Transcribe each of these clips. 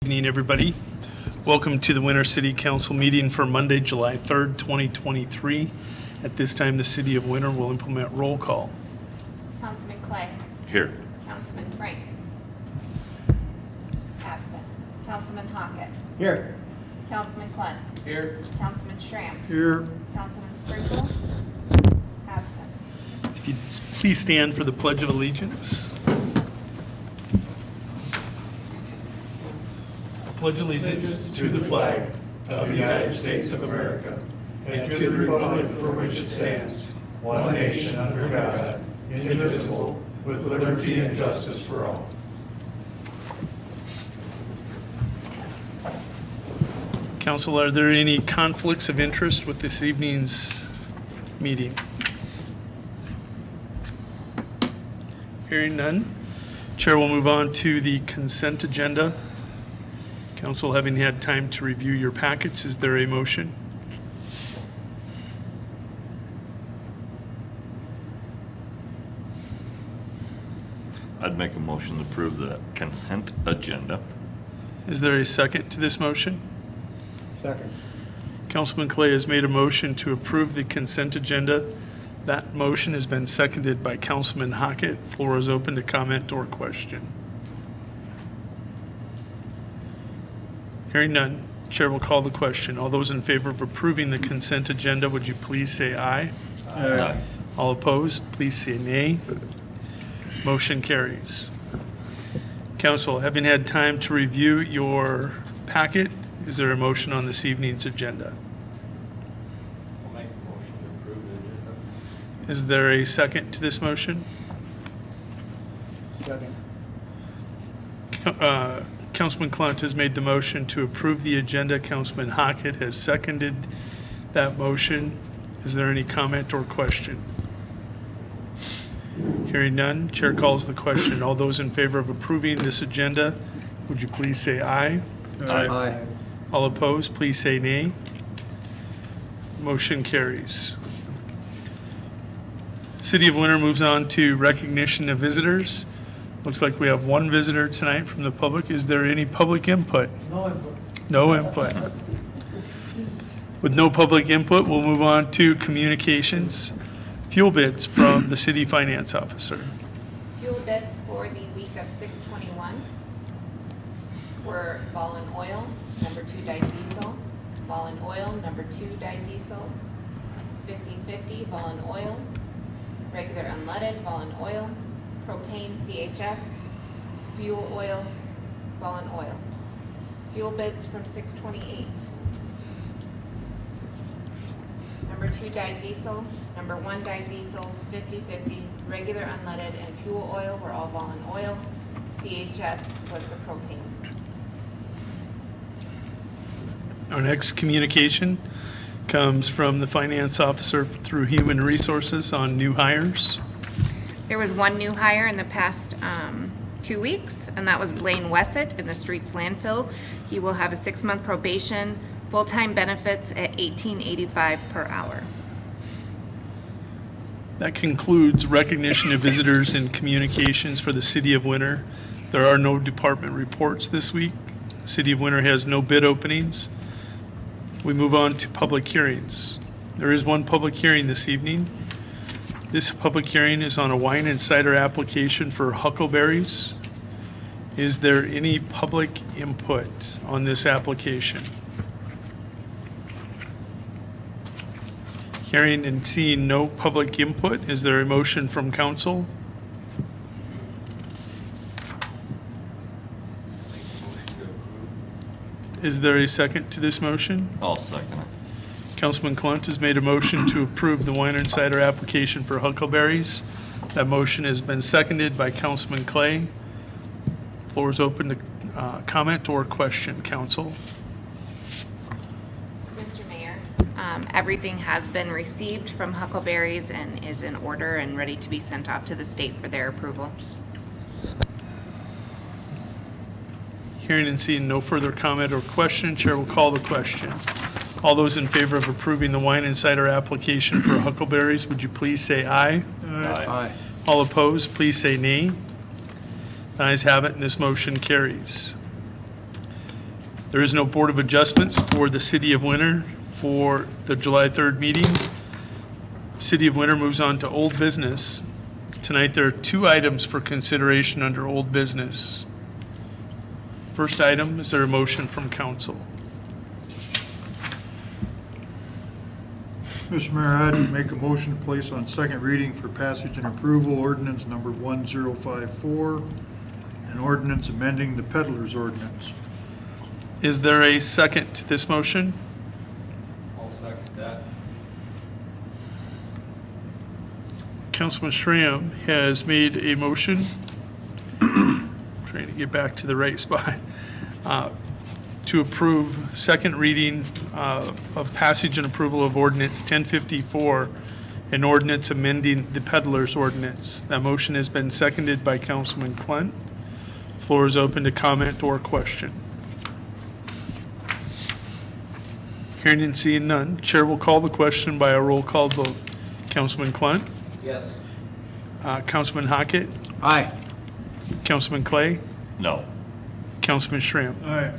Good evening, everybody. Welcome to the Winter City Council meeting for Monday, July 3rd, 2023. At this time, the City of Winter will implement roll call. Councilman Clay. Here. Councilman Frank. Absent. Councilman Hockett. Here. Councilman Clun. Here. Councilman Schramm. Here. Councilman Sprinkle. Absent. If you'd please stand for the Pledge of Allegiance. Pledge allegiance to the flag of the United States of America and to the republic for which it stands, one nation under God, indivisible, with liberty and justice for all. Council, are there any conflicts of interest with this evening's meeting? Hearing none, Chair will move on to the consent agenda. Council, having had time to review your packets, is there a motion? I'd make a motion to approve the consent agenda. Is there a second to this motion? Second. Councilman Clay has made a motion to approve the consent agenda. That motion has been seconded by Councilman Hockett. Floor is open to comment or question. Hearing none, Chair will call the question. All those in favor of approving the consent agenda, would you please say aye? Aye. All opposed, please say nay. Motion carries. Council, having had time to review your packet, is there a motion on this evening's agenda? I'll make a motion to approve the agenda. Is there a second to this motion? Second. Councilman Clunt has made the motion to approve the agenda. Councilman Hockett has seconded that motion. Is there any comment or question? Hearing none, Chair calls the question. All those in favor of approving this agenda, would you please say aye? Aye. All opposed, please say nay. Motion carries. City of Winter moves on to recognition of visitors. Looks like we have one visitor tonight from the public. Is there any public input? No input. No input. With no public input, we'll move on to communications. Fuel bids from the city finance officer. Fuel bids for the week of 6/21 were Volun Oil, number 2 diesel, Volun Oil, number 2 diesel, 50/50 Volun Oil, regular unleaded Volun Oil, propane CHS, fuel oil, Volun Oil. Fuel bids from 6/28. Number 2 diesel, number 1 diesel, 50/50, regular unleaded, and fuel oil were all Volun Oil. CHS was the propane. Our next communication comes from the finance officer through Human Resources on new hires. There was one new hire in the past 2 weeks, and that was Blaine Wessett in the streets landfill. He will have a 6-month probation, full-time benefits at $18.85 per hour. That concludes recognition of visitors and communications for the City of Winter. There are no department reports this week. City of Winter has no bid openings. We move on to public hearings. There is one public hearing this evening. This public hearing is on a wine and cider application for Huckleberries. Is there any public input on this application? Hearing and seeing no public input, is there a motion from council? Is there a second to this motion? I'll second it. Councilman Clunt has made a motion to approve the wine and cider application for Huckleberries. That motion has been seconded by Councilman Clay. Floor is open to comment or question, council. Mr. Mayor, everything has been received from Huckleberries and is in order and ready to be sent off to the state for their approval. Hearing and seeing no further comment or question, Chair will call the question. All those in favor of approving the wine and cider application for Huckleberries, would you please say aye? Aye. All opposed, please say nay. The ayes have it, and this motion carries. There is no Board of Adjustments for the City of Winter for the July 3rd meeting. City of Winter moves on to old business. Tonight, there are 2 items for consideration under old business. First item, is there a motion from council? Mr. Mayor, I'd make a motion to place on second reading for passage and approval ordinance number 1054, an ordinance amending the peddler's ordinance. Is there a second to this motion? I'll second that. Councilman Schramm has made a motion, trying to get back to the right spot, to approve second reading of passage and approval of ordinance 1054, an ordinance amending the peddler's ordinance. That motion has been seconded by Councilman Clunt. Floor is open to comment or question. Hearing and seeing none, Chair will call the question by a roll call vote. Councilman Clunt? Yes. Councilman Hockett? Aye. Councilman Clay? No. Councilman Schramm? Aye.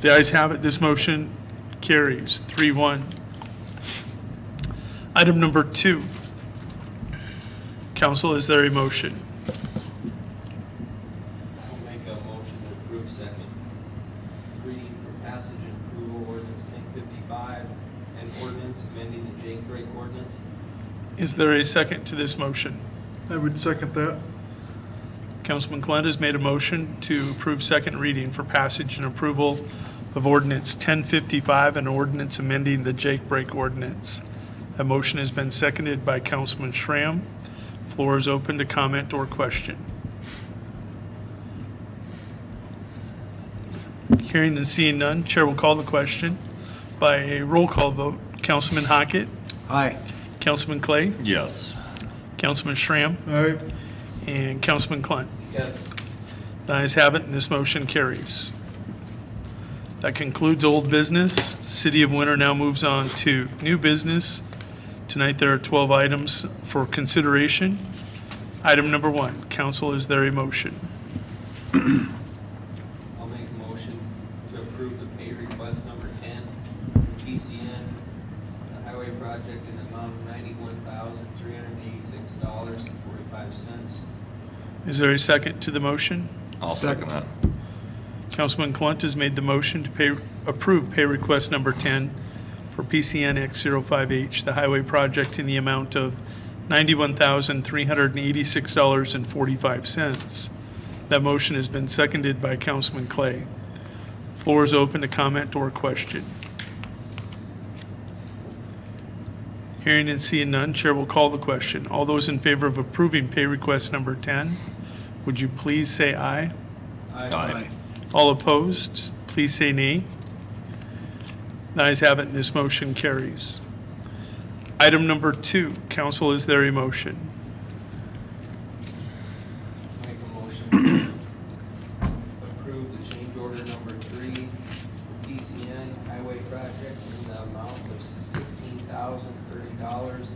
The ayes have it. This motion carries 3-1. Item number 2. Council, is there a motion? I'll make a motion to approve second reading for passage and approval ordinance 1055 and ordinance amending the Jake Break ordinance. Is there a second to this motion? I would second that. Councilman Clunt has made a motion to approve second reading for passage and approval of ordinance 1055 and ordinance amending the Jake Break ordinance. That motion has been seconded by Councilman Schramm. Floor is open to comment or question. Hearing and seeing none, Chair will call the question by a roll call vote. Councilman Hockett, Aye. Councilman Clay, Yes. Councilman Schramm, Aye. and Councilman Clunt. Yes. The ayes have it, and this motion carries. That concludes old business. City of Winter now moves on to new business. Tonight, there are 12 items for consideration. Item number 1, council, is there a motion? I'll make a motion to approve the pay request number 10 for PCN, the highway project in the amount of $91,386.45. Is there a second to the motion? I'll second that. Councilman Clunt has made the motion to approve pay request number 10 for PCN X05H, the highway project in the amount of $91,386.45. That motion has been seconded by Councilman Clay. Floor is open to comment or question. Hearing and seeing none, Chair will call the question. All those in favor of approving pay request number 10, would you please say aye? Aye. All opposed, please say nay. The ayes have it, and this motion carries. Item number 2, council, is there a motion? Make a motion to approve the change order number 3 for PCN highway project in the amount of $16,030.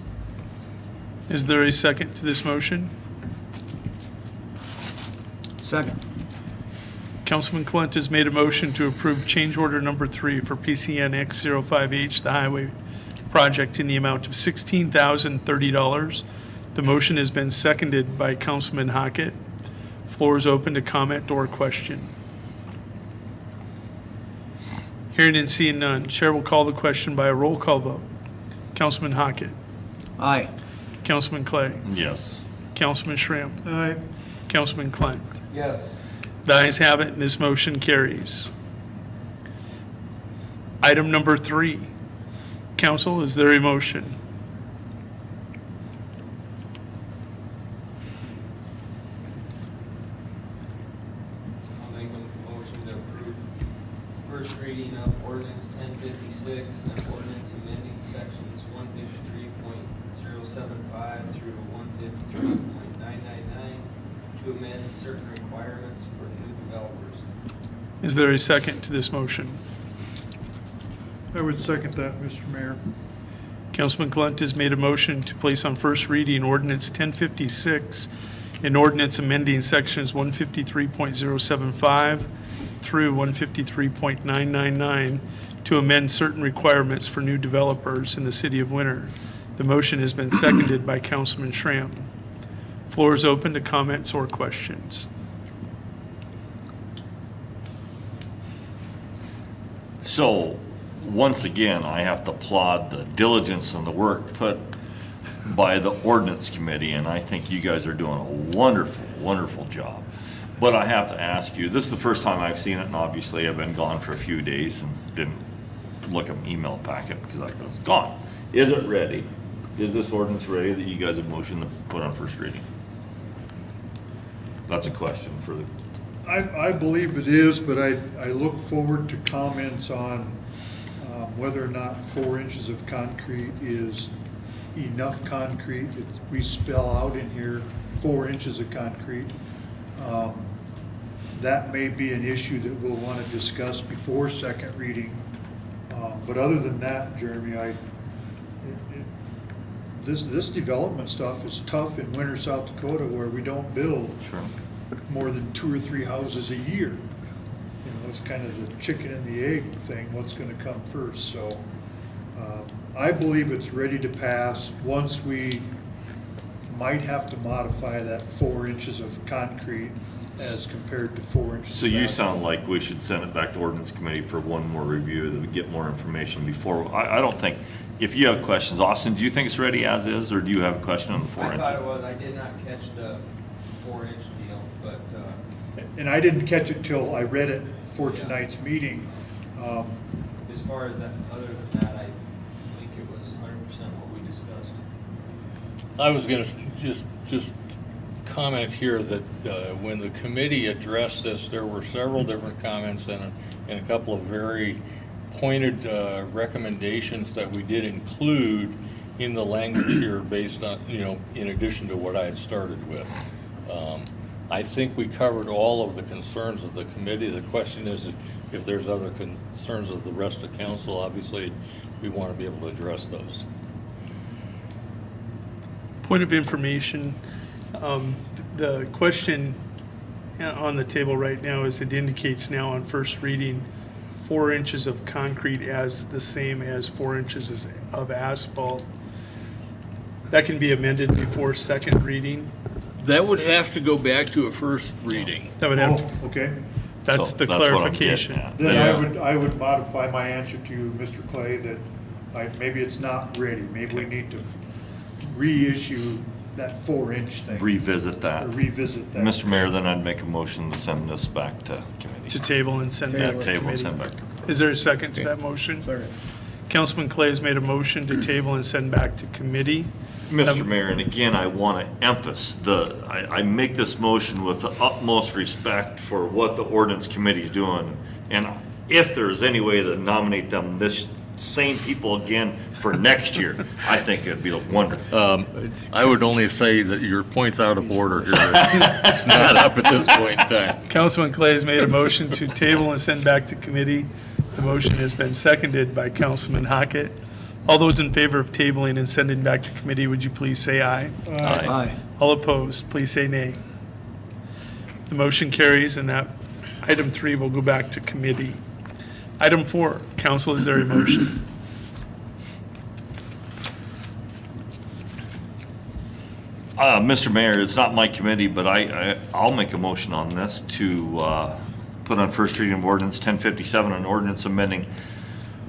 Is there a second to this motion? Second. Councilman Clunt has made a motion to approve change order number 3 for PCN X05H, the highway project in the amount of $16,030. The motion has been seconded by Councilman Hockett. Floor is open to comment or question. Hearing and seeing none, Chair will call the question by a roll call vote. Councilman Hockett, Aye. Councilman Clay, Yes. Councilman Schramm, Aye. Councilman Clunt. Yes. The ayes have it, and this motion carries. Item number 3. Council, is there a motion? I'll make a motion to approve first reading of ordinance 1056 and ordinance amending sections 153.075 through 153.999 to amend certain requirements for new developers. Is there a second to this motion? I would second that, Mr. Mayor. Councilman Clunt has made a motion to place on first reading ordinance 1056 An ordinance amending sections 153.075 through 153.999 to amend certain requirements for new developers in the city of Winter. The motion has been seconded by Councilman Schramm. Floor is open to comments or questions. So, once again, I have to applaud the diligence and the work put by the ordinance committee, and I think you guys are doing a wonderful, wonderful job. But I have to ask you, this is the first time I've seen it, and obviously I've been gone for a few days and didn't look at my email packet because I was gone. Is it ready? Is this ordinance ready that you guys have motioned to put on first reading? That's a question for the, I believe it is, but I look forward to comments on whether or not 4 inches of concrete is enough concrete. We spell out in here 4 inches of concrete. That may be an issue that we'll want to discuss before second reading. But other than that, Jeremy, this development stuff is tough in Winter, South Dakota, where we don't build sure. more than 2 or 3 houses a year. You know, it's kind of the chicken and the egg thing, what's gonna come first, so. I believe it's ready to pass once we might have to modify that 4 inches of concrete as compared to 4 inches. So of you asphalt. sound like we should send it back to ordinance committee for one more review, that we get more information before, I don't think, if you have questions, Austin, do you think it's ready as is, or do you have a question on the 4 I thought it inches? was, I did not catch the 4-inch deal, but, And I didn't catch it till I read it for Yeah. tonight's meeting. as far as that, other than that, I think it was 100% what we discussed. I was going to just comment here that when the committee addressed this, there were several different comments and a couple of very pointed recommendations that we did include in the language here based on, in addition to what I had started with. I think we covered all of the concerns of the committee. The question is if there's other concerns of the rest of council. Obviously, we want to be able to address those. Point of information, the question on the table right now is it indicates now on first reading 4 inches of concrete as the same as 4 inches of asphalt. That can be amended before second reading. That would have to go back to a first reading. That would have to, Oh, okay. that's So the what I'm getting clarification. at. Then Yeah. I would modify my answer to you, Mr. Clay, that maybe it's not ready. Maybe we need to reissue that 4-inch thing. Revisit Or that. revisit that. Mr. Mayor, then I'd make a motion to send this back to To committee. table and send back to Table and committee. send back to. Is there a second to that motion? Councilman Clay has made a motion to table and send back to committee. Mr. Mayor, and again, I want to emphasize, I make this motion with the utmost respect for what the ordinance committee's doing. And if there's any way to nominate them, this same people again for next year, I think it'd be wonderful. I would only say that your point's out of order here. It's not up at this point in time. Councilman Clay has made a motion to table and send back to committee. The motion has been seconded by Councilman Hockett. All those in favor of tabling and sending back to committee, would you please say aye? Aye. All opposed, please say nay. The motion carries, and that item 3 will go back to committee. Item 4, council, is there a motion? Mr. Mayor, it's not my committee, but I'll make a motion on this to put on first reading of ordinance 1057, an ordinance amending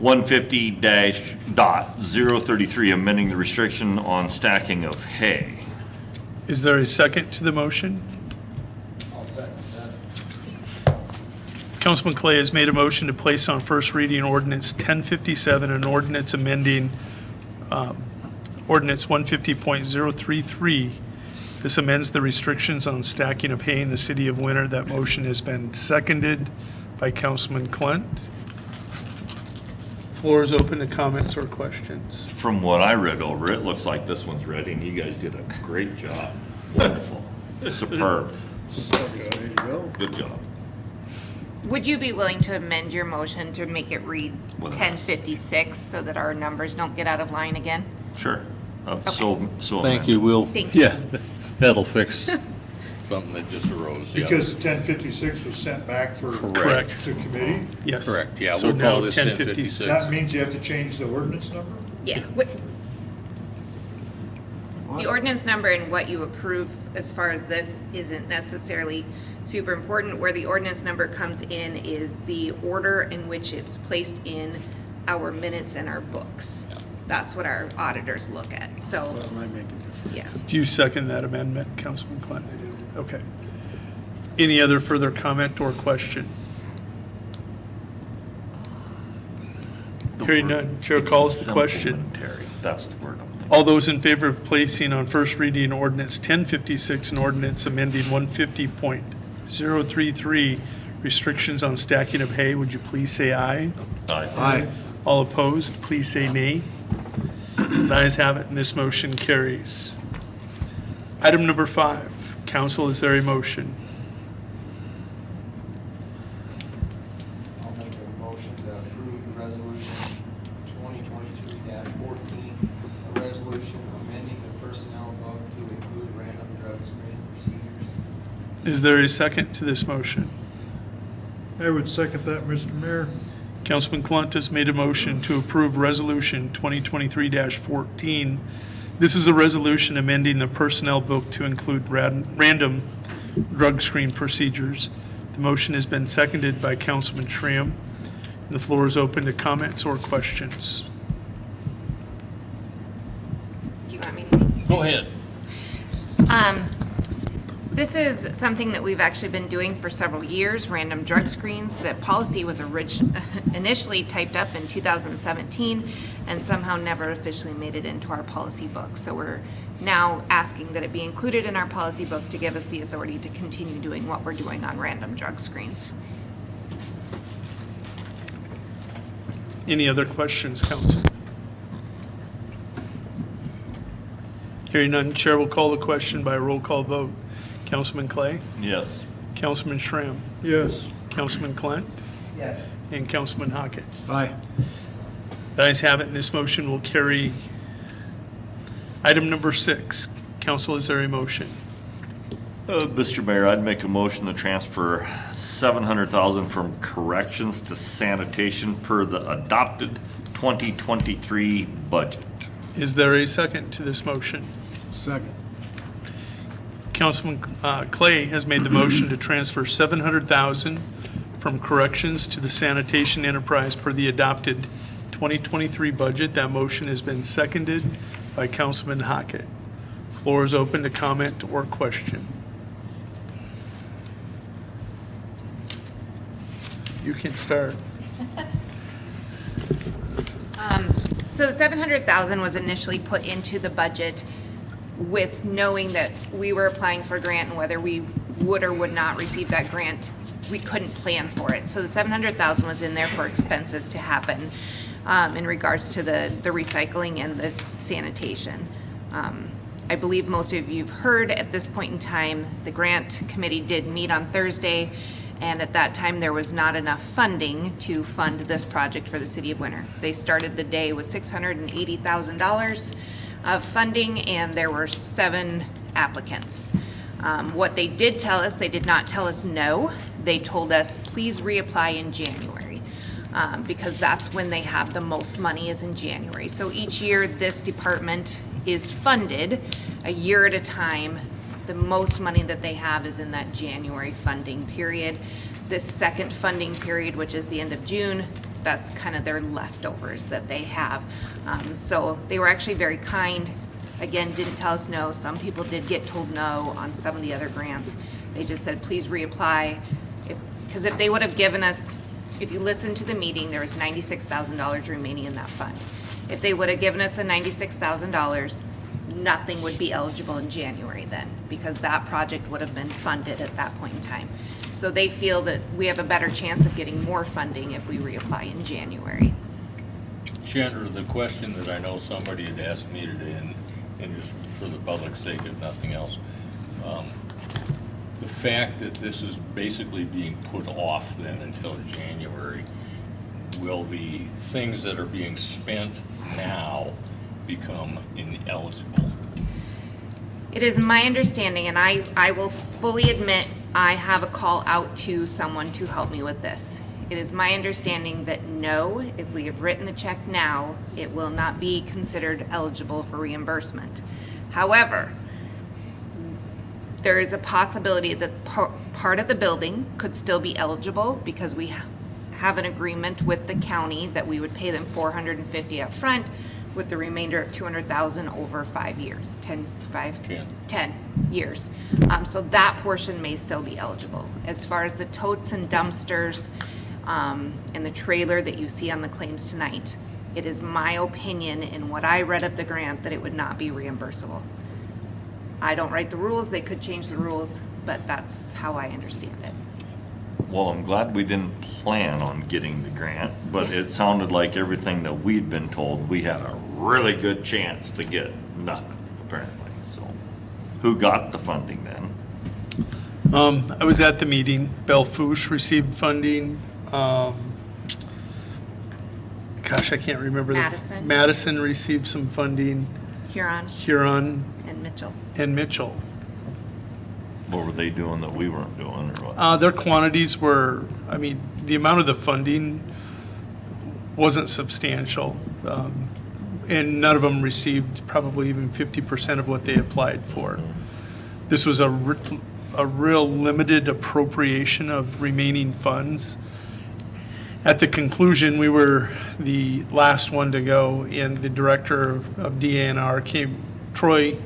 150-033, amending the restriction on stacking of hay. Is there a second to the motion? I'll second that. Councilman Clay has made a motion to place on first reading ordinance 1057, an ordinance amending ordinance 150.033. This amends the restrictions on stacking of hay in the city of Winter. That motion has been seconded by Councilman Clunt. Floor is open to comments or questions. From what I read over, it looks like this one's ready, and you guys did a great job. Wonderful. Superb. There you go. Good job. Would you be willing to amend your motion to make it read What? 1056 so that our numbers don't get out of line again? Sure. So Thank you, Will. Thank you. Yeah, that'll fix something that just arose. Yeah. Because 1056 was sent back for Correct. to committee? Yes. Correct, yeah, So we'll call now this 1056. That means you have to change the ordinance number? Yeah. The ordinance number and what you approve as far as this isn't necessarily super important. Where the ordinance number comes in is the order in which it's placed in our minutes and our books. Yeah. That's what our auditors look at, so, yeah. Do you second that amendment, Councilman Klein? Okay. Any other further comment or question? Hearing none, Chair calls the question. Supplementary, that's the word I'm thinking. All those in favor of placing on first reading ordinance 1056 and ordinance amending 150.033 restrictions on stacking of hay, would you please say aye? Aye. All opposed, please say nay. The ayes have it, and this motion carries. Item number 5, council, is there a motion? I'll make a motion to approve the resolution 2023-14, a resolution amending the personnel book to include random drug screening procedures. Is there a second to this motion? I would second that, Mr. Mayor. Councilman Klunt has made a motion to approve Resolution 2023-14. This is a resolution amending the personnel book to include random drug screen procedures. The motion has been seconded by Councilman Schramm. The floor is open to comments or questions. Do you want me to? Go ahead. This is something that we've actually been doing for several years, random drug screens. The policy was initially typed up in 2017 and somehow never officially made it into our policy book. So we're now asking that it be included in our policy book to give us the authority to continue doing what we're doing on random drug screens. Any other questions, council? Hearing none, Chair will call the question by a roll call vote. Councilman Clay? Yes. Councilman Schramm? Yes. Councilman Klint? Yes. And Councilman Hockett? Aye. The ayes have it, and this motion will carry. Item number 6, council, is there a motion? Mr. Mayor, I'd make a motion to transfer $700,000 from corrections to sanitation per the adopted 2023 budget. Is there a second to this motion? Second. Councilman Clay has made the motion to transfer $700,000 from corrections to the sanitation enterprise per the adopted 2023 budget. That motion has been seconded by Councilman Hockett. Floor is open to comment or question. You can start. So the 700,000 was initially put into the budget with knowing that we were applying for a grant, and whether we would or would not receive that grant, we couldn't plan for it. So the 700,000 was in there for expenses to happen in regards to the recycling and the sanitation. I believe most of you've heard at this point in time, the grant committee did meet on Thursday, and at that time, there was not enough funding to fund this project for the city of Winter. They started the day with $680,000 of funding, and there were 7 applicants. What they did tell us, they did not tell us no. They told us, please reapply in January, because that's when they have the most money, is in January. So each year, this department is funded a year at a time. The most money that they have is in that January funding period. This second funding period, which is the end of June, that's kind of their leftovers that they have. So they were actually very kind. Again, didn't tell us no. Some people did get told no on some of the other grants. They just said, please reapply. Because if they would have given us, if you listen to the meeting, there was $96,000 remaining in that fund. If they would have given us the $96,000, nothing would be eligible in January then, because that project would have been funded at that point in time. So they feel that we have a better chance of getting more funding if we reapply in January. Chandra, the question that I know somebody had asked me today, and just for the public's sake, if nothing else, the fact that this is basically being put off then until January, will the things that are being spent now become ineligible? It is my understanding, and I will fully admit, I have a call out to someone to help me with this. It is my understanding that no, if we have written the check now, it will not be considered eligible for reimbursement. However, there is a possibility that part of the building could still be eligible because we have an agreement with the county that we would pay them $450 up front with the remainder of $200,000 over 5 years, 10 years. So that portion may still be eligible. As far as the totes and dumpsters and the trailer that you see on the claims tonight, it is my opinion in what I read of the grant that it would not be reimbursable. I don't write the rules, they could change the rules, but that's how I understand it. Well, I'm glad we didn't plan on getting the grant, but it sounded like everything that we'd been told, we had a really good chance to get nothing, apparently, so. Who got the funding then? I was at the meeting. Belfouche received funding. Gosh, I can't remember. Madison. Madison received some funding. Huron And Mitchell. and Mitchell. What were they doing that we weren't doing, or what? Their quantities were, I mean, the amount of the funding wasn't substantial. And none of them received probably even 50% of what they applied for. This was a real limited appropriation of remaining funds. At the conclusion, we were the last one to go, and the director of DANR came, Troy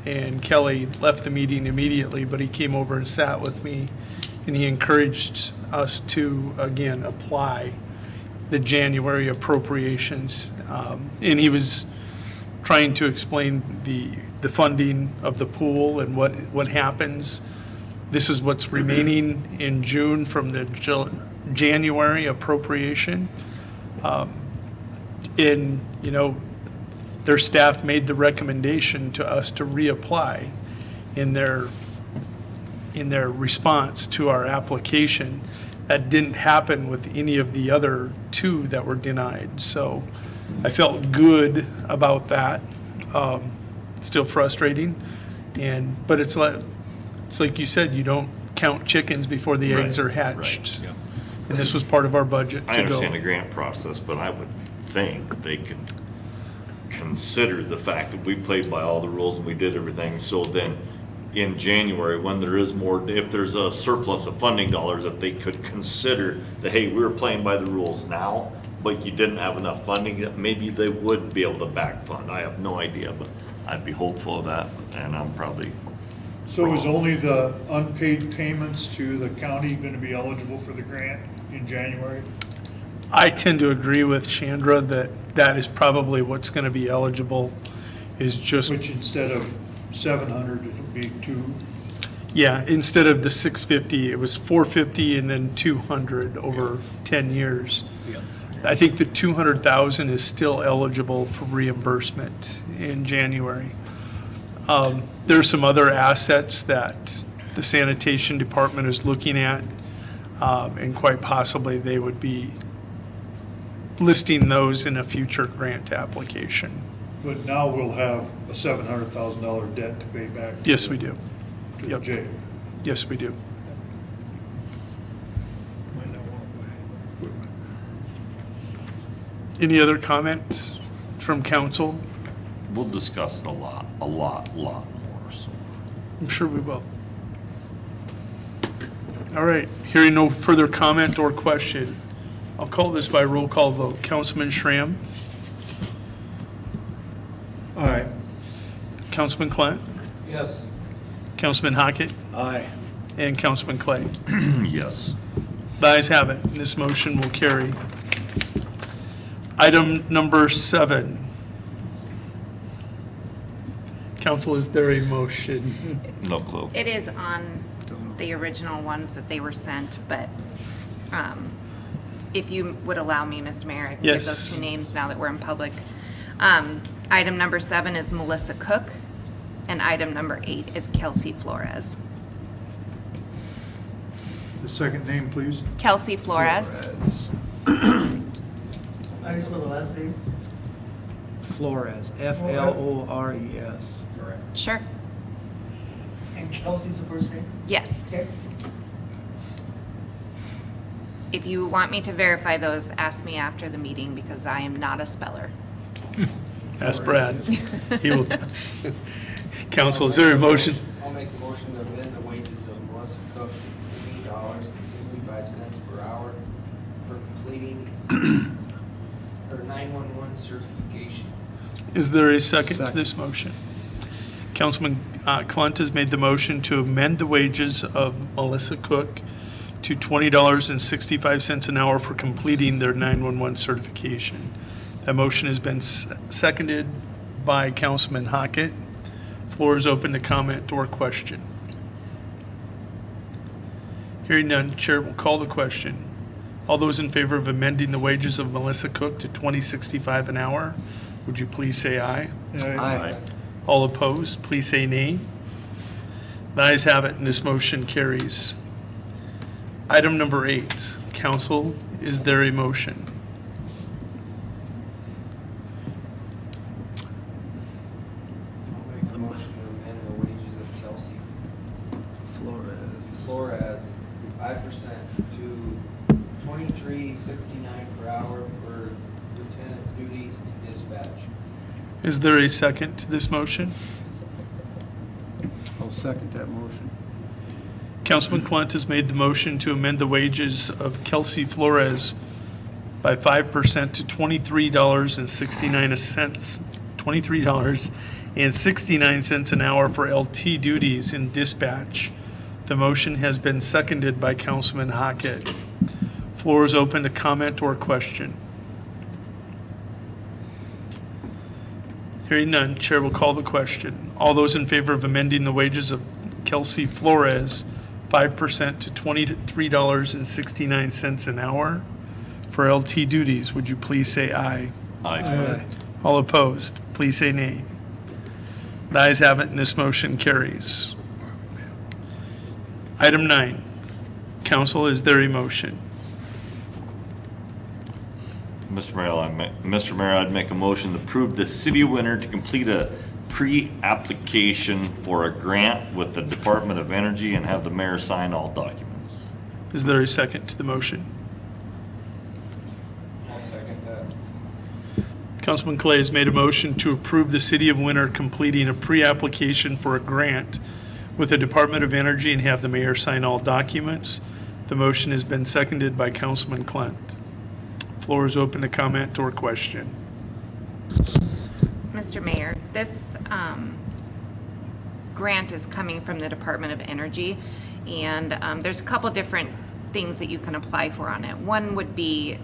and Kelly left the meeting immediately, but he came over and sat with me, and he encouraged us to, again, apply the January appropriations. And he was trying to explain the funding of the pool and what happens. This is what's remaining in June from the January appropriation. And, you know, their staff made the recommendation to us to reapply in their response to our application. That didn't happen with any of the other two that were denied. So I felt good about that. Still frustrating, but it's like you said, you don't count chickens before the eggs Right, are hatched. right. And this was part of our budget I to go. understand the grant process, but I would think they could consider the fact that we played by all the rules and we did everything, so then in January, when there is more, if there's a surplus of funding dollars, that they could consider that, hey, we were playing by the rules now, but you didn't have enough funding, that maybe they would be able to back fund. I have no idea, but I'd be hopeful of that, and I'm probably, So is only the unpaid payments to the county going to be eligible for the grant in January? I tend to agree with Chandra that is probably what's going to be eligible, is just, Which instead of 700, it'll be 2. yeah, instead of the 650, it was 450 and then 200 over 10 years. I think the 200,000 is still eligible for reimbursement in January. There's some other assets that the sanitation department is looking at, and quite possibly they would be listing those in a future grant application. But now we'll have a $700,000 debt to pay back. Yes, we do. To the Yep. jail. Yes, we do. Any other comments from council? we'll discuss it a lot more, so. I'm sure we will. All right, hearing no further comment or question, I'll call this by roll call vote. Councilman Schramm? Aye. Councilman Klent? Yes. Councilman Hockett? Aye. And Councilman Clay? Yes. The ayes have it, and this motion will carry. Item number 7. Council, is there a motion? No clue. It is on the original ones that they were sent, but if you would allow me, Mr. Mayor, I can give Yes. those two names now that we're in public. Item number 7 is Melissa Cook, and item number 8 is Kelsey Flores. The second name, please. Kelsey Flores. How do you spell the last name? Flores, Flores. Sure. Kelsey's the first name? Yes. Okay. If you want me to verify those, ask me after the meeting because I am not a speller. Ask Brad. He will. Council, is there a motion? I'll make a motion to amend the wages of Melissa Cook to $80.65 per hour for completing her 911 certification. Is there a second to this motion? Councilman Clunt has made the motion to amend the wages of Melissa Cook to $20.65 an hour for completing their 911 certification. That motion has been seconded by Councilman Hockett. Floor is open to comment or question. Hearing none, Chair will call the question. All those in favor of amending the wages of Melissa Cook to $20.65 an hour, would you please say aye? Aye. All opposed, please say nay. The ayes have it, and this motion carries. Item number 8, council, is there a motion? I'll make a motion to amend the wages of Kelsey Flores 5% to $23.69 per hour for lieutenant duties and dispatch. Is there a second to this motion? I'll second that motion. Councilman Clunt has made the motion to amend the wages of Kelsey Flores by 5% to $23.69, $23.69 an hour for LT duties in dispatch. The motion has been seconded by Councilman Hockett. Floor is open to comment or question. Hearing none, Chair will call the question. All those in favor of amending the wages of Kelsey Flores 5% to $23.69 an hour for LT duties, would you please say aye? Aye. All opposed, please say nay. The ayes have it, and this motion carries. Item 9, council, is there a motion? Mr. Mayor, I'd make a motion to approve the City of Winter to complete a pre-application for a grant with the Department of Energy and have the mayor sign all documents. Is there a second to the motion? I'll second that. Councilman Clay has made a motion to approve the City of Winter completing a pre-application for a grant with the Department of Energy and have the mayor sign all documents. The motion has been seconded by Councilman Clunt. Floor is open to comment or question. Mr. Mayor, this grant is coming from the Department of Energy, and there's a couple different things that you can apply for on it. One would be,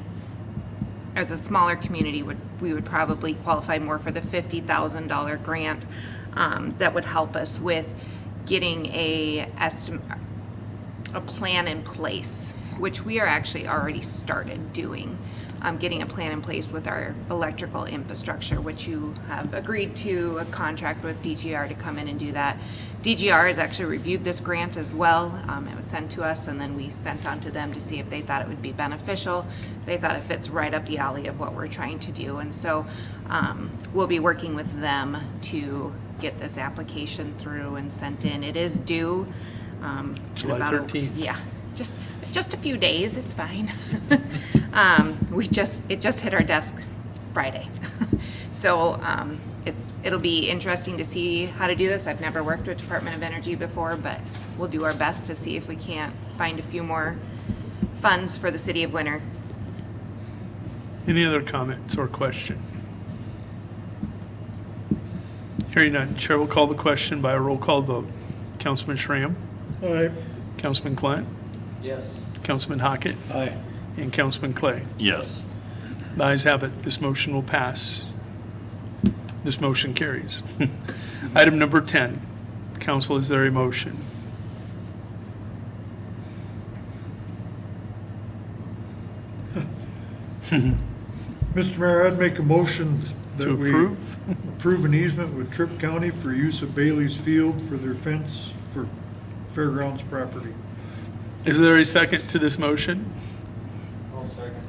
as a smaller community, we would probably qualify more for the $50,000 grant that would help us with getting a plan in place, which we are actually already started doing. Getting a plan in place with our electrical infrastructure, which you have agreed to a contract with DGR to come in and do that. DGR has actually reviewed this grant as well. It was sent to us, and then we sent on to them to see if they thought it would be beneficial. They thought it fits right up the alley of what we're trying to do, and so we'll be working with them to get this application through and sent in. It is due in July about 13th. Yeah, just a few days, it's fine. It just hit our desk Friday. So it'll be interesting to see how to do this. I've never worked with Department of Energy before, but we'll do our best to see if we can't find a few more funds for the City of Winter. Any other comments or question? Hearing none, Chair will call the question by a roll call vote. Councilman Schramm? Aye. Councilman Clunt? Yes. Councilman Hockett? Aye. And Councilman Clay? Yes. The ayes have it. This motion will pass. This motion carries. Item number 10. Council, is there a motion? Mr. Mayor, I'd make a motion that To we approve? approve an easement with Tripp County for use of Bailey's Field for their fence for fairgrounds property. Is there a second to this motion? I'll second.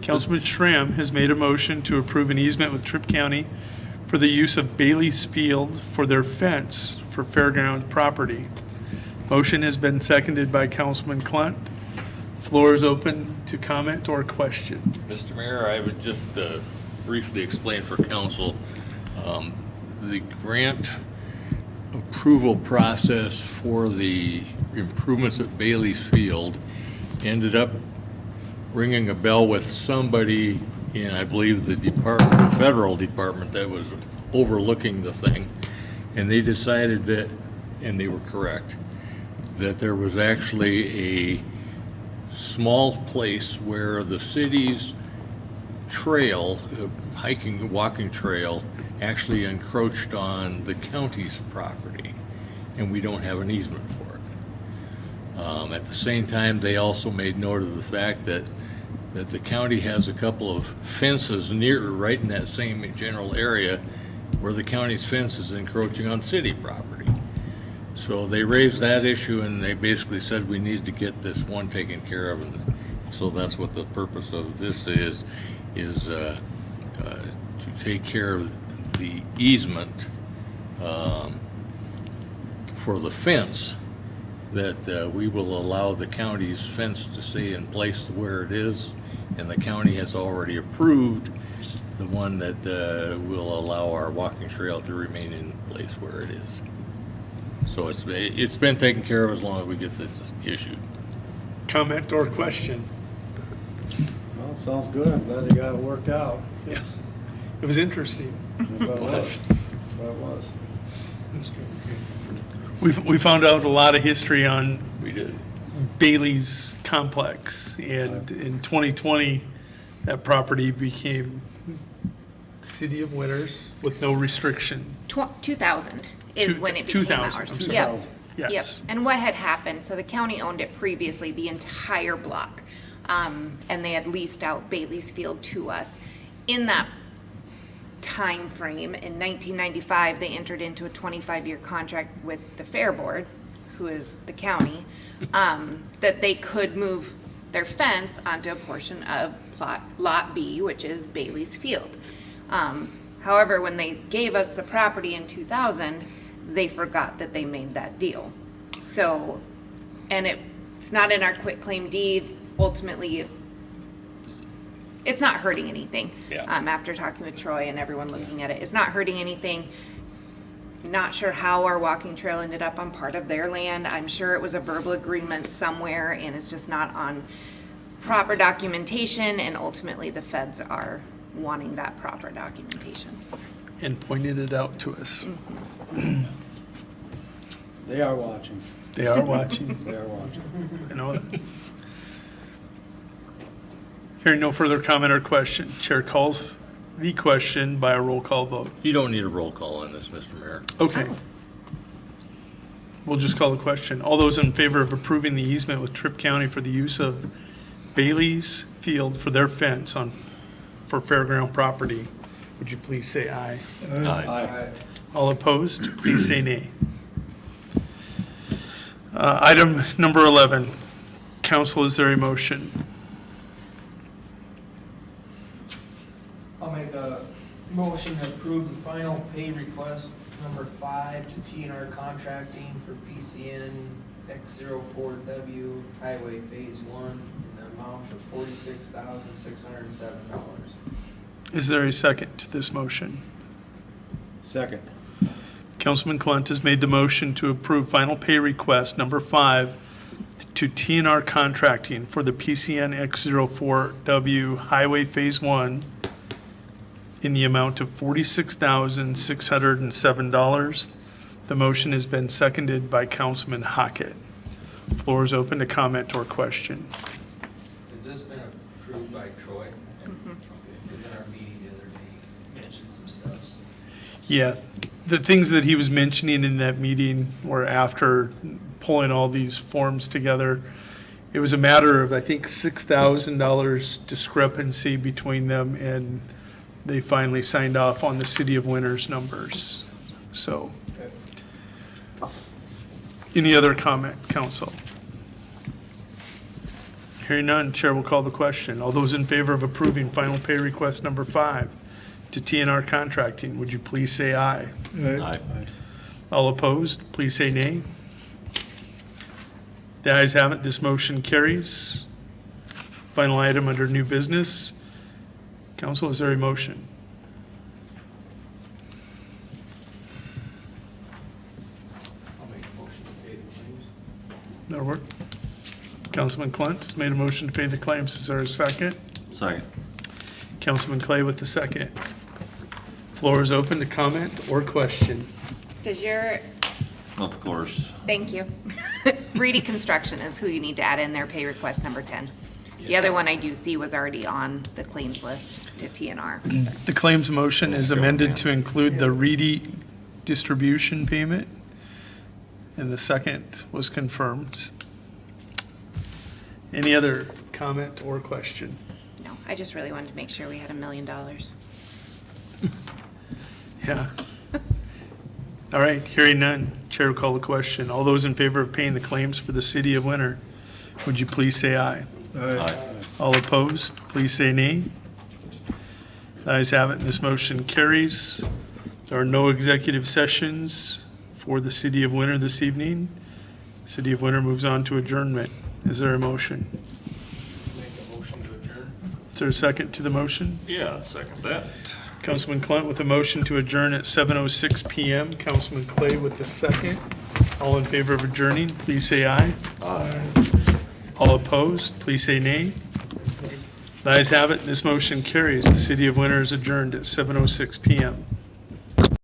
Councilman Schramm has made a motion to approve an easement with Tripp County for the use of Bailey's Field for their fence for for fairground property. Motion has been seconded by Councilman Klunt. Floor is open to comment or question. Mr. Mayor, I would just briefly explain for council, the grant approval process for the improvements at Bailey's Field ended up ringing a bell with somebody in, I believe, the department, the federal department that was overlooking the thing. And they decided that, and they were correct, that there was actually a small place where the city's trail, hiking, walking trail, actually encroached on the county's property, and we don't have an easement for it. At the same time, they also made note of the fact that the county has a couple of fences right in that same general area where the county's fence is encroaching on city property. So they raised that issue, and they basically said we need to get this one taken care of. And so that's what the purpose of this is to take care of the easement for the fence, that we will allow the county's fence to stay in place where it is, and the county has already approved the one that will allow our walking trail to remain in place where it is. So it's been taken care of as long as we get this issued. Comment or question? Well, sounds good. I'm glad they got it worked out. Yeah. It was interesting. But it was. We found out a lot of history on We did. Bailey's complex, and in 2020, that property became City of Winters with no restriction. 2000 is when it became 2000, ours. I'm sorry. Yep. Yes. Yep. And what had happened, so the county owned it previously, the entire block. And they had leased out Bailey's Field to us. In that time frame, in 1995, they entered into a 25-year contract with the Fair Board, who is the county, that they could move their fence onto a portion of Lot B, which is Bailey's Field. However, when they gave us the property in 2000, they forgot that they made that deal. So, and it's not in our quitclaim deed. Ultimately, it's not hurting anything. Yeah. After talking with Troy and everyone looking at it, it's not hurting anything. Not sure how our walking trail ended up on part of their land. I'm sure it was a verbal agreement somewhere, and it's just not on proper documentation, and ultimately the feds are wanting that proper documentation. And pointed it out to us. They are watching. They are watching. They are watching. I know that. Hearing no further comment or question, Chair calls the question by a roll call vote. You don't need a roll call on this, Mr. Mayor. Okay. We'll just call the question. All those in favor of approving the easement with Tripp County for the use of Bailey's Field for their fence for fairground property, would you please say aye? Aye. All opposed, please say nay. Item number 11. Council, is there a motion? I'll make a motion to approve the final pay request number 5 to TNR Contracting for PCN X04W Highway Phase 1 in the amount of $46,607. Is there a second to this motion? Second. Councilman Klunt has made the motion to approve final pay request number 5 to TNR Contracting for the PCN X04W Highway Phase 1 in the amount of $46,607. The motion has been seconded by Councilman Hockett. Floor is open to comment or question. Has this been approved by Troy? Because in our meeting the other day, he mentioned some stuff. So. Yeah, the things that he was mentioning in that meeting were after pulling all these forms together. It was a matter of, I think, $6,000 discrepancy between them, and they finally signed off on the City of Winters numbers. So, any other comment, council? Hearing none, Chair will call the question. All those in favor of approving final pay request number 5 to TNR Contracting, would you please say aye? Aye. All opposed, please say nay. The ayes have it, this motion carries. Final item under new business. Council, is there a motion? I'll make a motion to pay the claims. That'll work. Councilman Clunt has made a motion to pay the claims. Is there a second? Second. Councilman Clay with the second. Floor is open to comment or question. Does your, Of course. thank you. Reedy Construction is who you need to add in there, pay request number 10. The other one I do see was already on the claims list to TNR. The claims motion is amended to include the Reedy distribution payment, and the second was confirmed. Any other comment or question? No, I just really wanted to make sure we had $1 million. Yeah. All right, hearing none, Chair will call the question. All those in favor of paying the claims for the city of Winter, would you please say aye? Aye. All opposed, please say nay. The ayes have it, and this motion carries. There are no executive sessions for the city of Winter this evening. City of Winter moves on to adjournment. Is there a motion? Make a motion to adjourn. Is there a second to the motion? Yeah, second that. Councilman Clunt with a motion to adjourn at 7:06 PM. Councilman Clay with the second. All in favor of adjourning, please say aye. Aye. All opposed, please say nay. The ayes have it, this motion carries. The city of Winter is adjourned at 7:06 PM.